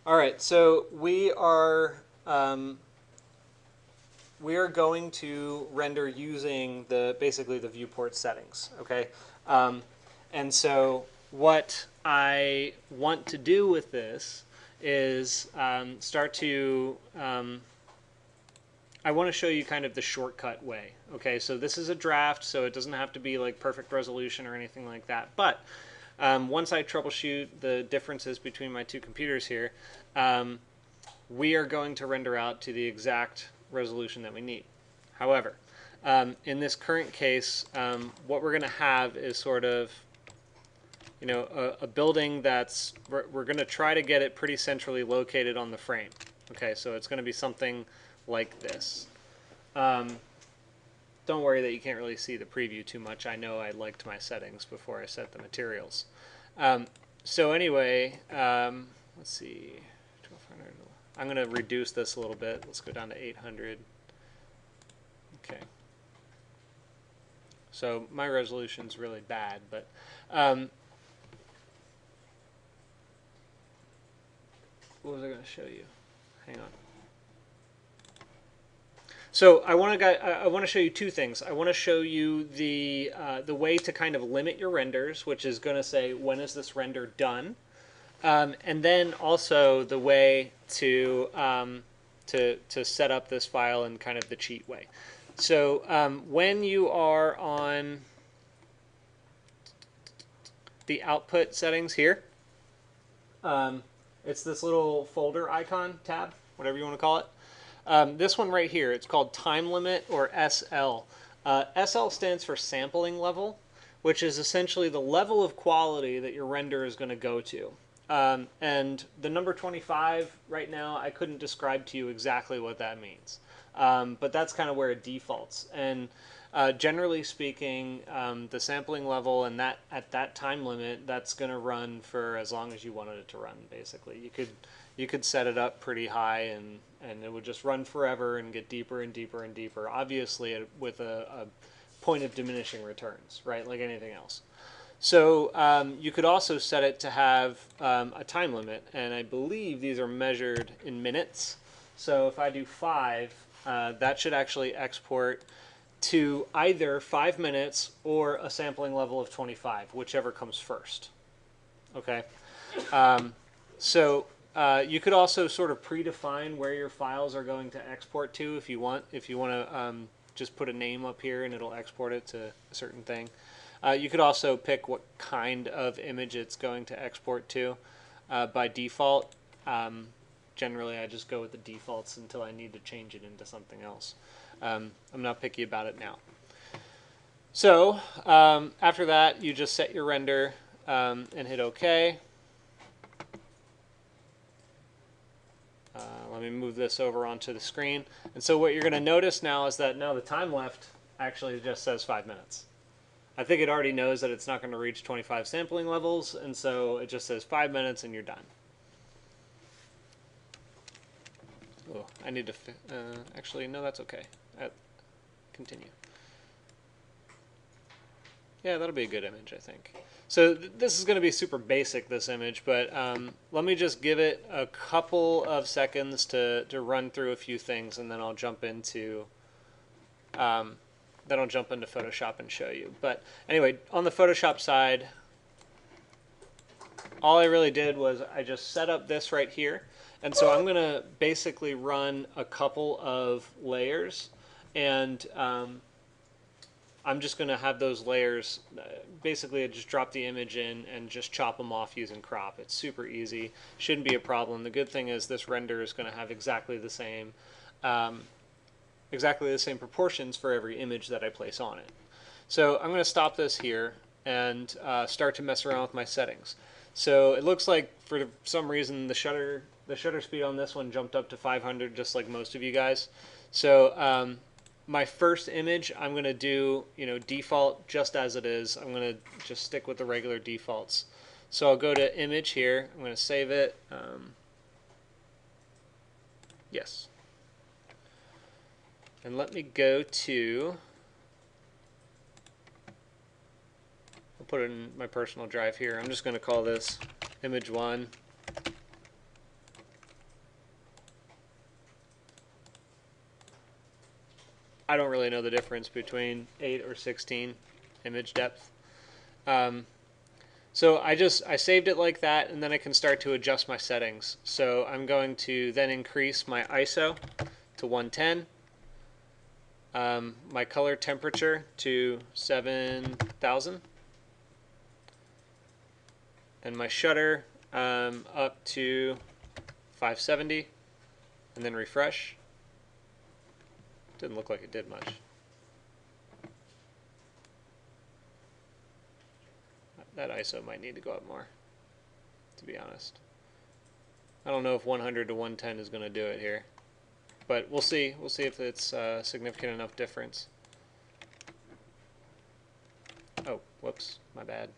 All right, so we are going to render using basically the viewport settings. Okay, um, and so what I want to do with this is start to I want to show you kind of the shortcut way. Okay, so this is a draft, so it doesn't have to be like perfect resolution or anything like that. But once I troubleshoot the differences between my two computers here, we are going to render out to the exact resolution that we need. However, in this current case, what we're going to have is sort of, you know, a building that's, we're going to try to get it pretty centrally located on the frame. Okay, so it's going to be something like this. Don't worry that you can't really see the preview too much. I know I liked my settings before I set the materials. So anyway, let's see, 1200. I'm going to reduce this a little bit. Let's go down to 800. Okay. So my resolution's really bad, but what was I going to show you? Hang on. So I want to show you two things. I want to show you the way to kind of limit your renders, which is going to say when is this render done, and then also the way to set up this file in kind of the cheat way. So when you are on the output settings here, it's this little folder icon tab, whatever you want to call it. This one right here, it's called time limit, or SL. SL stands for sampling level, which is essentially the level of quality that your render is going to go to. And the number 25 right now, I couldn't describe to you exactly what that means. But that's kind of where it defaults. And generally speaking, the sampling level and that at that time limit, that's going to run for as long as you wanted it to run, basically. You could set it up pretty high and it would just run forever and get deeper and deeper and deeper, obviously with a point of diminishing returns, right, like anything else. So you could also set it to have a time limit, and I believe these are measured in minutes. So if I do 5, that should actually export to either 5 minutes or a sampling level of 25, whichever comes first. Okay. So you could also sort of predefine where your files are going to export to if you want. If you want to just put a name up here and it'll export it to a certain thing. You could also pick what kind of image it's going to export to. By default, generally I just go with the defaults until I need to change it into something else. I'm not picky about it now. So after that, you just set your render and hit OK. Let me move this over onto the screen. And so what you're going to notice now is that now the time left actually just says 5 minutes. I think it already knows that it's not going to reach 25 sampling levels, and so it just says 5 minutes and you're done. Oh, I need to, actually, no, that's okay. Continue. Yeah, that'll be a good image, I think. So this is going to be super basic, this image, but let me just give it a couple of seconds to run through a few things, and then I'll jump into Photoshop and show you. But anyway, on the Photoshop side, all I really did was I just set up this right here, and so I'm going to basically run a couple of layers, and I'm just going to have those layers, basically I just drop the image in and just chop them off using crop. It's super easy, shouldn't be a problem. The good thing is this render is going to have exactly the same proportions for every image that I place on it. So I'm going to stop this here and start to mess around with my settings. So it looks like for some reason the shutter speed on this one jumped up to 500, just like most of you guys. So my first image, I'm going to do, default just as it is. I'm going to just stick with the regular defaults. So I'll go to image here. I'm going to save it. Yes. And let me go to, I'll put it in my personal drive here. I'm just going to call this image 1. I don't really know the difference between 8 or 16 image depth. So I saved it like that, and then I can start to adjust my settings. So I'm going to then increase my ISO to 110, my color temperature to 7,000, and my shutter up to 570, and then refresh. Didn't look like it did much. That ISO might need to go up more, to be honest. I don't know if 100 to 110 is going to do it here, but we'll see. We'll see if it's a significant enough difference. Oh, whoops, my bad.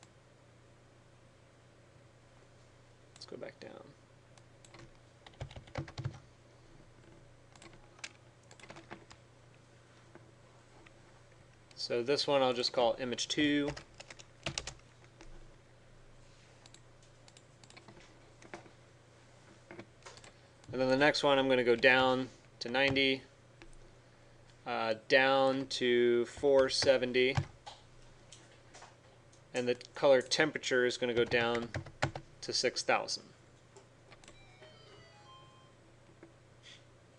Let's go back down. So this one I'll just call image 2. And then the next one I'm going to go down to 90, down to 470, and the color temperature is going to go down to 6,000.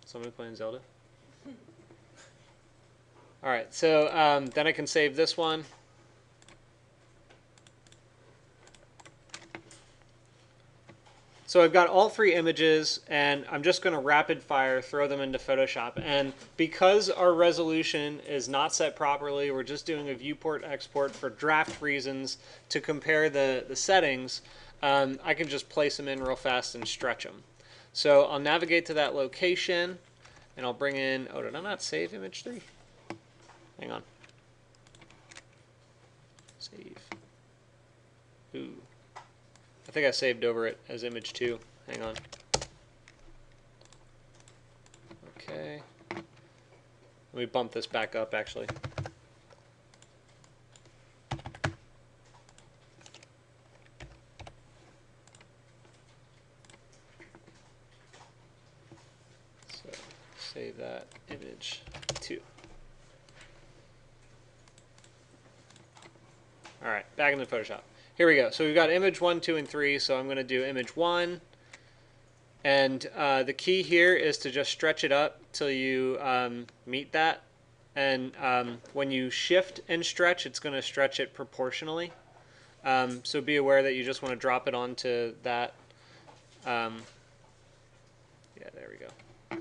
Somebody playing Zelda? Alright, so then I can save this one. So I've got all 3 images, and I'm just going to rapid fire throw them into Photoshop. And because our resolution is not set properly, we're just doing a viewport export for draft reasons to compare the settings, I can just place them in real fast and stretch them. So I'll navigate to that location, and I'll bring in, oh, did I not save image 3? Hang on. Save. Ooh. I think I saved over it as image 2. Hang on. Okay. Let me bump this back up, actually. So, save that image 2. All right, back into Photoshop. Here we go. So we've got image 1, 2, and 3. So I'm going to do image 1. And the key here is to just stretch it up till you meet that. And when you shift and stretch, it's going to stretch it proportionally. So be aware that you just want to drop it onto that. Yeah, there we go.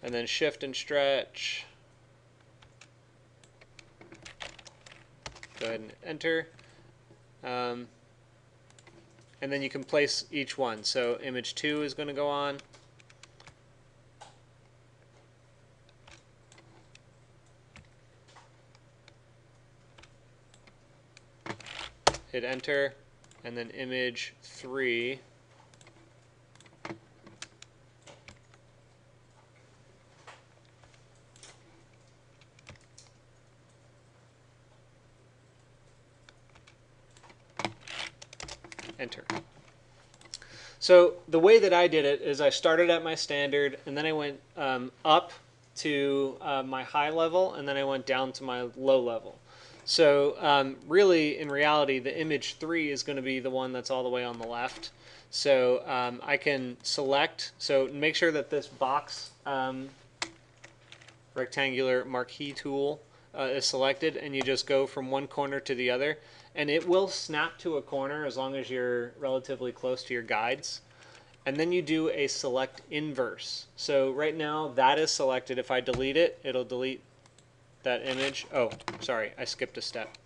And then shift and stretch. Go ahead and enter. And then you can place each one. So image 2 is going to go on. Hit enter, and then image 3. Enter. So the way that I did it is I started at my standard, and then I went up to my high level, and then I went down to my low level. So really, in reality, the image 3 is going to be the one that's all the way on the left. So I can select, so make sure that this box rectangular marquee tool is selected, and you just go from one corner to the other. And it will snap to a corner as long as you're relatively close to your guides. And then you do a select inverse. So right now that is selected. If I delete it, it'll delete that image. Oh, sorry, I skipped a step.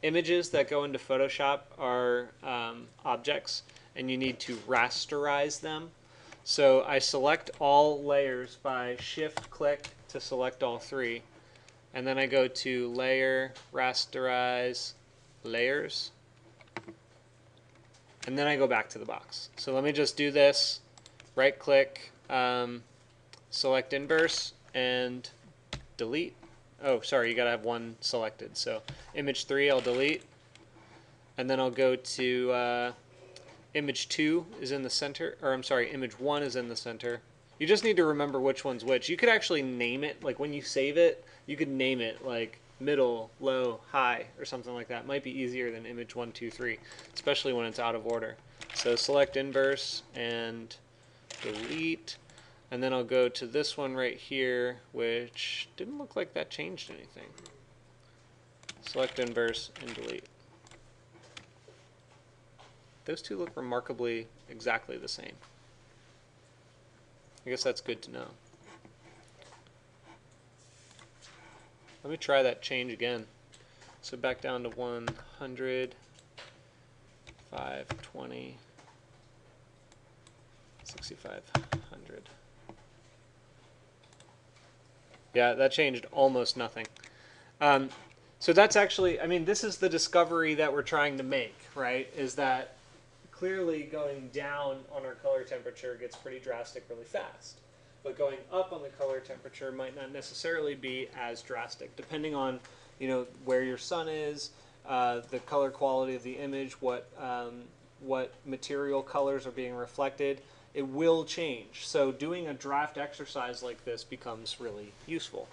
Images that go into Photoshop are objects, and you need to rasterize them. So I select all layers by shift-click to select all 3. And then I go to Layer, Rasterize Layers. And then I go back to the box. So let me just do this. Right-click, select Inverse, and delete. Oh, sorry, you got to have one selected. So image 3 I'll delete. And then I'll go to image 2 is in the center. Or I'm sorry, image 1 is in the center. You just need to remember which one's which. You could actually name it, like when you save it, you could name it like middle, low, high, or something like that. It might be easier than image 1, 2, 3, especially when it's out of order. So select inverse and delete, and then I'll go to this one right here, which didn't look like that changed anything. Select inverse and delete. Those two look remarkably exactly the same. I guess that's good to know. Let me try that change again. So back down to 100, 520, 6500. Yeah, that changed almost nothing. So that's actually, I mean, this is the discovery that we're trying to make, right? Is that clearly going down on our color temperature gets pretty drastic really fast. But going up on the color temperature might not necessarily be as drastic, depending on, you know, where your sun is, the color quality of the image, what material colors are being reflected. It will change. So doing a draft exercise like this becomes really useful.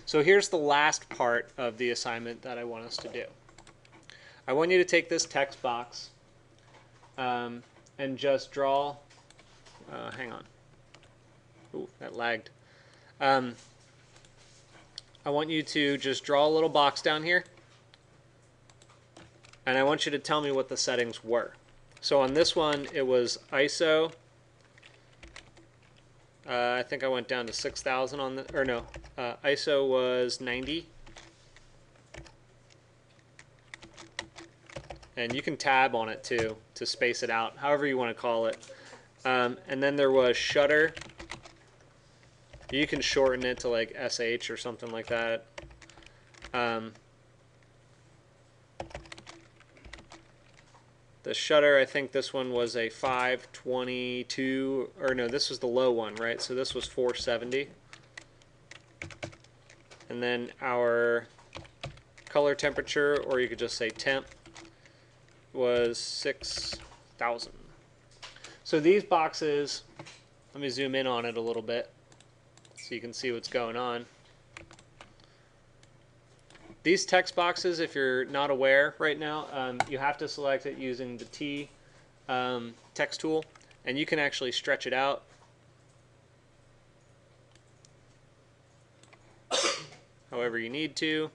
So here's the last part of the assignment that I want us to do. I want you to take this text box and just draw, hang on. Ooh, that lagged. I want you to just draw a little box down here, and I want you to tell me what the settings were. So on this one, it was ISO. I think I went down to 6,000 on the, or no, ISO was 90. And you can tab on it too to space it out, however you want to call it. And then there was shutter. You can shorten it to like SH or something like that. The shutter, I think this one was a 522, or no, this was the low one, right? So this was 470. And then our color temperature, or you could just say temp, was 6,000. So these boxes, let me zoom in on it a little bit so you can see what's going on. These text boxes, if you're not aware right now, you have to select it using the T text tool, and you can actually stretch it out. However you need to.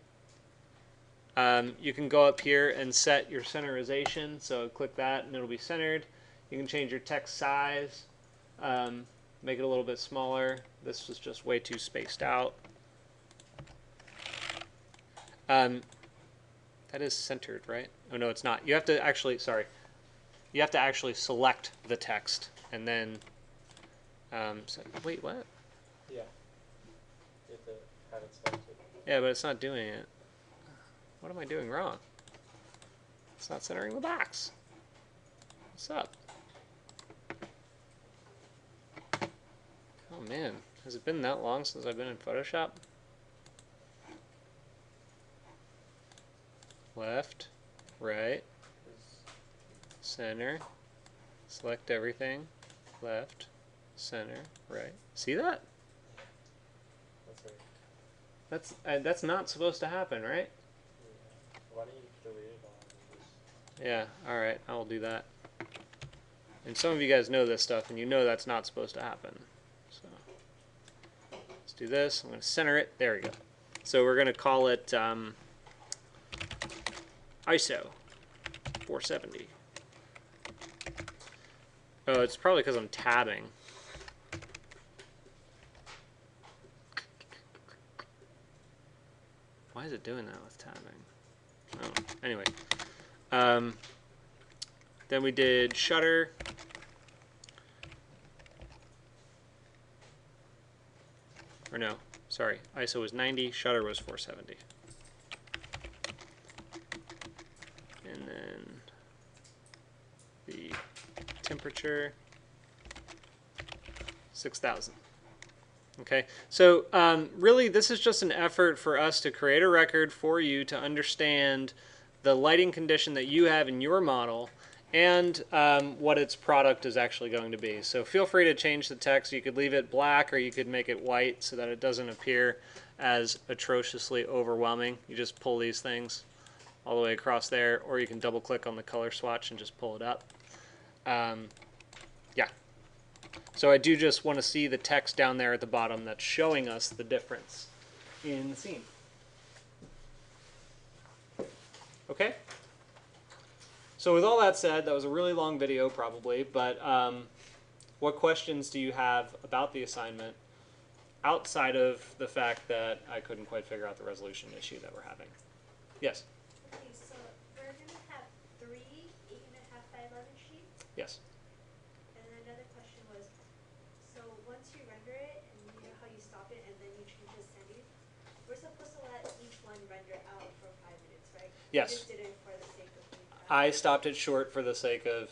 You can go up here and set your centerization, so click that and it'll be centered. You can change your text size, make it a little bit smaller. This was just way too spaced out. That is centered, right? Oh no, it's not. You have to actually, sorry, you have to actually select the text and then, wait, what? Yeah, you have to have it selected. Yeah, but it's not doing it. What am I doing wrong? It's not centering the box. What's up? Oh man, has it been that long since I've been in Photoshop? Left, right, center, select everything, left, center, right. See that? That's right. That's not supposed to happen, right? Yeah. Why don't you delete it all? Yeah, alright, I will do that. And some of you guys know this stuff, and you know that's not supposed to happen. So let's do this. I'm going to center it. There we go. So we're going to call it ISO 470. Oh, it's probably because I'm tabbing. Why is it doing that with tabbing? Oh, anyway. Then we did shutter. Or no, sorry. ISO was 90, shutter was 470. And then the temperature, 6,000. Okay, so really this is just an effort for us to create a record for you to understand the lighting condition that you have in your model and what its product is actually going to be. So feel free to change the text. You could leave it black or you could make it white so that it doesn't appear as atrociously overwhelming. You just pull these things all the way across there, or you can double click on the color swatch and just pull it up. Yeah. So I do just want to see the text down there at the bottom that's showing us the difference in the scene. Okay? So with all that said, that was a really long video probably, but what questions do you have about the assignment outside of the fact that I couldn't quite figure out the resolution issue that we're having? Yes? Okay, so we're going to have 3 8.5 by 11 sheets. Yes. And then another question was, so once you render it, and you know how you stop it and then you change the settings, we're supposed to let each one render out for 5 minutes, right? Yes. You just did it for the sake of doing that. I stopped it short for the sake of,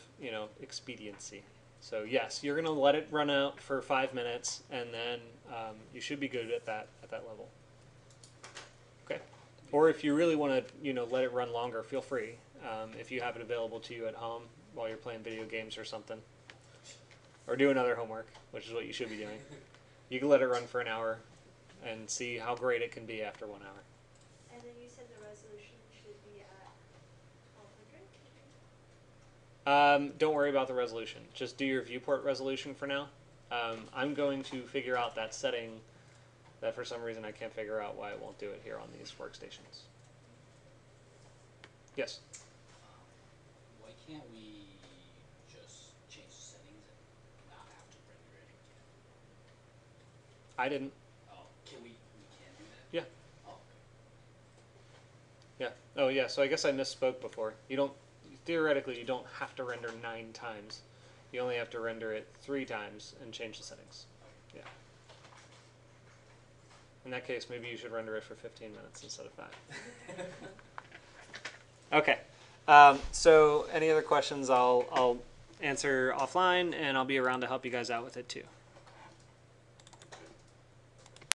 expediency. So yes, you're going to let it run out for 5 minutes, and then you should be good at that level. Okay. Or if you really want to, let it run longer, feel free. If you have it available to you at home while you're playing video games or something, or doing other homework, which is what you should be doing. You can let it run for an hour and see how great it can be after 1 hour. And then you said the resolution should be at 1200? Don't worry about the resolution. Just do your viewport resolution for now. I'm going to figure out that setting that for some reason I can't figure out why it won't do it here on these workstations. Yes? Why can't we just change the settings and not have to render it again? I didn't. Oh, can we can do that? Yeah. Oh, okay. Yeah. Oh, yeah. So I guess I misspoke before. Theoretically, you don't have to render 9 times. You only have to render it 3 times and change the settings. Yeah. In that case, maybe you should render it for 15 minutes instead of 5. Okay. So any other questions, I'll answer offline, and I'll be around to help you guys out with it too.